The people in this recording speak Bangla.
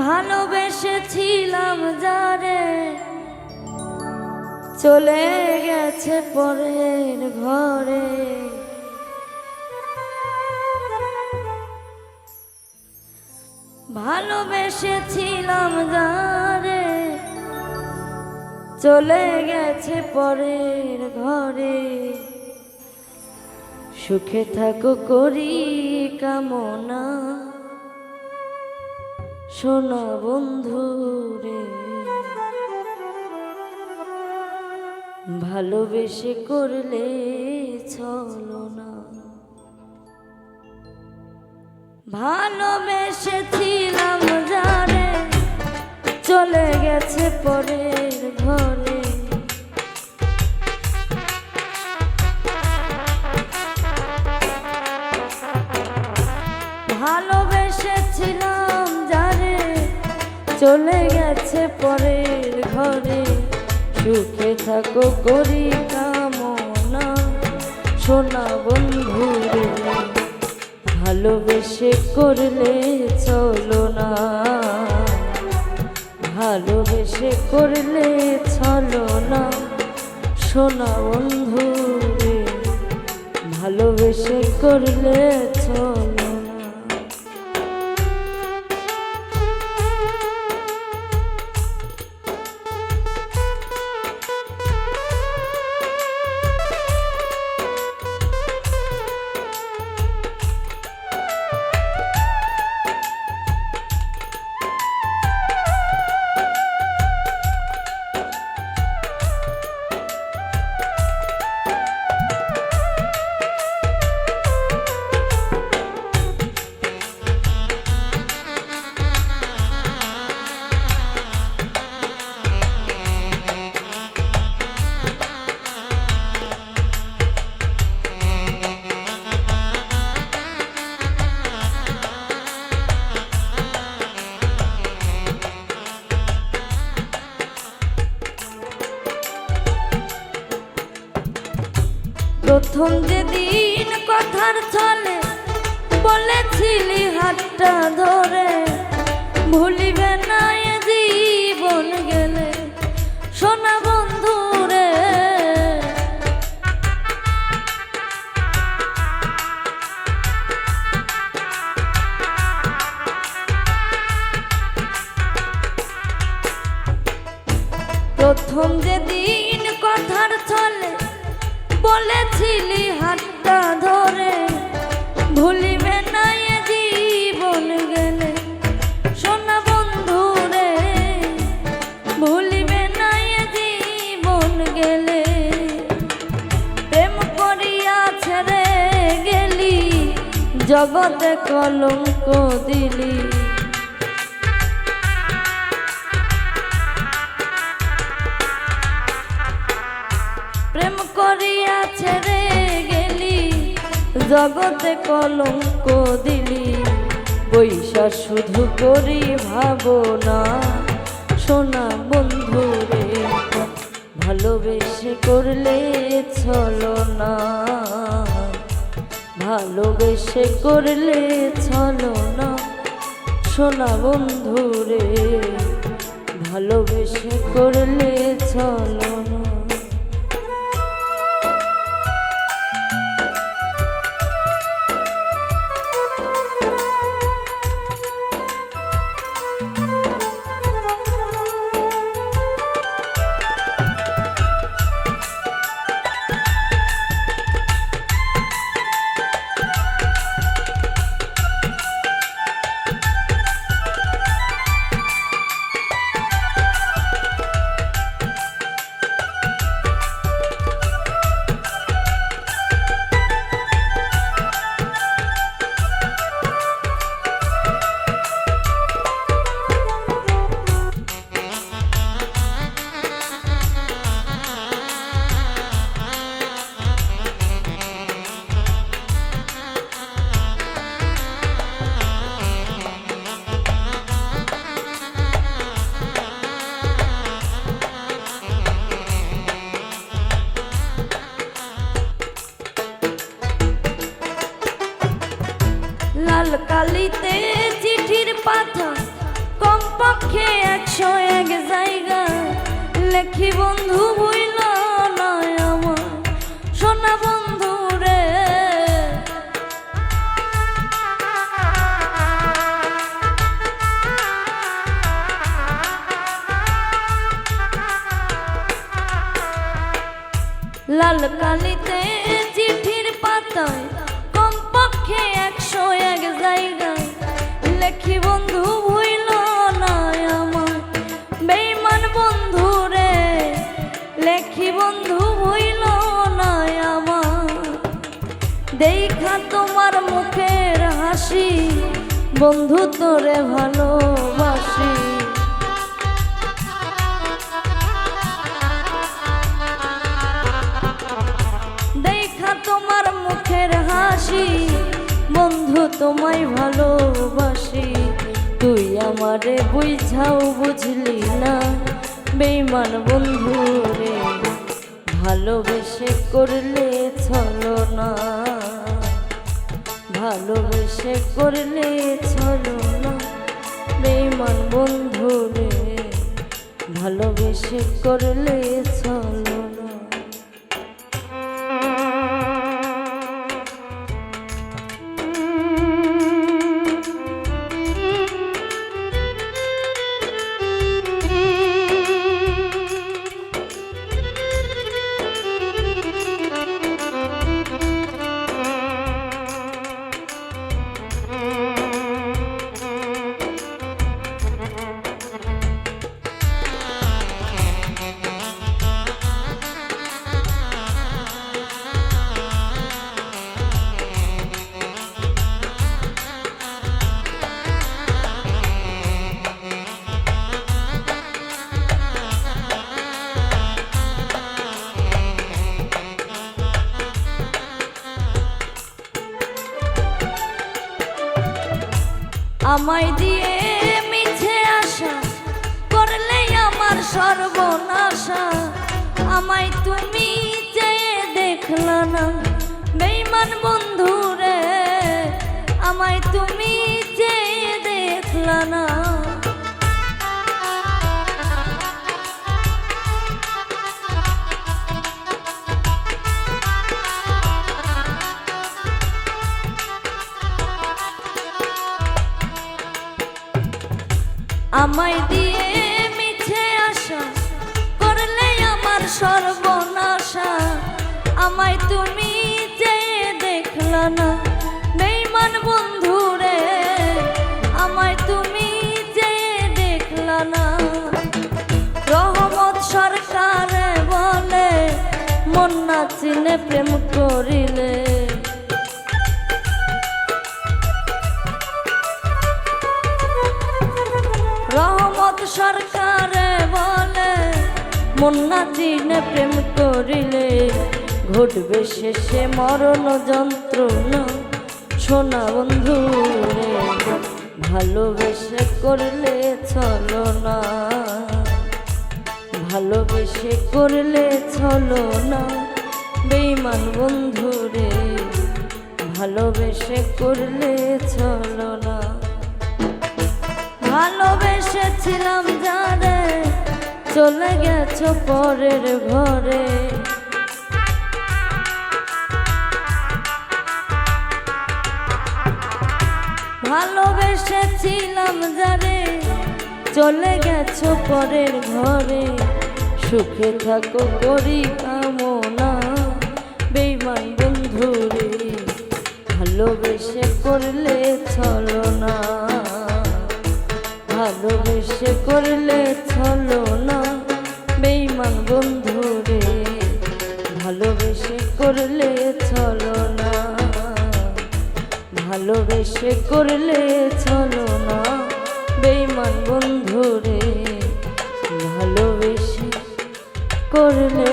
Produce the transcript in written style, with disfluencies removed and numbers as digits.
ভালোবেসেছিলাম যারে চলে গেছে পরের ঘরে। ভালোবেসেছিলাম যারে চলে গেছে পরের ঘরে। সুখে থাকো করি কামনা সোনা বন্ধু রে। ভালোবেসে করলে ছলনা। ভালোবেসেছিলাম যারে চলে গেছে পরের ঘরে। ভালোবেসেছিলাম যারে চলে গেছে পরের ঘরে। সুখে থাকো করি কামনা সোনা বন্ধু রে। ভালোবেসে করলে ছলনা। ভালোবেসে করলে ছলনা সোনা বন্ধু রে। ভালোবেসে করলে ছলনা। প্রথম যেদিন কথার ছলে বলেছিলি হাতটা ধরে ভুলিবে না এ জীবন গেলে সোনা বন্ধু রে। প্রথম যেদিন কথার ছলে বলেছিলি হাতটা ধরে ভুলিবে না এ জীবন গেলে সোনা বন্ধু রে। ভুলিবে না এ জীবন গেলে। প্রেম করিয়া ছেড়ে গেলি জগতে কলঙ্ক দিলি। প্রেম করিয়া ছেড়ে গেলি জগতে কলঙ্ক দিলি। বৈশা শুধু করি ভাবনা সোনা বন্ধু রে। ভালোবেসে করলে ছলনা। ভালোবেসে করলে ছলনা সোনা বন্ধু রে। ভালোবেসে করলে ছলনা। 101 জায়গা লেখি বন্ধু ভুইল না আমার সোনা বন্ধু রে। লাল কালিতে চিঠির পাতায় কমপক্ষে 101 জায়গায় লেখি বন্ধু ভুইল না আমার বেঈমান বন্ধু রে। লেখি বন্ধু ভুইল না আমার দেখা তোমার মুখের হাসি বন্ধু তোরে ভালোবাসি। তোমার মুখের হাসি বন্ধু তোমায় ভালোবাসি। তুই আমারে বুঝাও বুঝলি না বেঈমান বন্ধু রে। ভালোবেসে করলে ছলনা, ভালোবেসে করলে ছলনা বেঈমান বন্ধু রে। ভালোবেসে করলে ছলনা। আমায় দিয়ে মিছে আশা করলে আমার সর্বনাশা। আমায় তুমি চেয়ে দেখলা না বেঈমান বন্ধু রে। আমায় তুমি চেয়ে দেখলা না। আমায় দিয়ে মিছে আশা করলে আমার সর্বনাশা। আমায় তুমি চেয়ে দেখলা না বেঈমান বন্ধু রে। আমায় তুমি চেয়ে দেখলা না। রহমত সরকার বলে মন না চিনে প্রেম করিলে। রহমত সরকার বলে মন না চিনে প্রেম করিলে ঘটবে শেষে মরণ যন্ত্রণা সোনা বন্ধু রে। ভালোবেসে করলে ছলনা, ভালোবেসে করলে ছলনা বেঈমান বন্ধু রে। ভালোবেসে করলে ছলনা। ভালোবেসেছিলাম যারে চলে গেছো পরের ঘরে। ভালোবেসেছিলাম যারে চলে গেছো পরের ঘরে। সুখে থাকো করি কামনা বেঈমান বন্ধু রে। ভালোবেসে করলে ছলনা, ভালোবেসে করলে ছলনা বেঈমান বন্ধু রে। ভালোবেসে করলে ছলনা, ভালোবেসে করলে ছলনা বেঈমান বন্ধু রে। ভালোবেসে করলে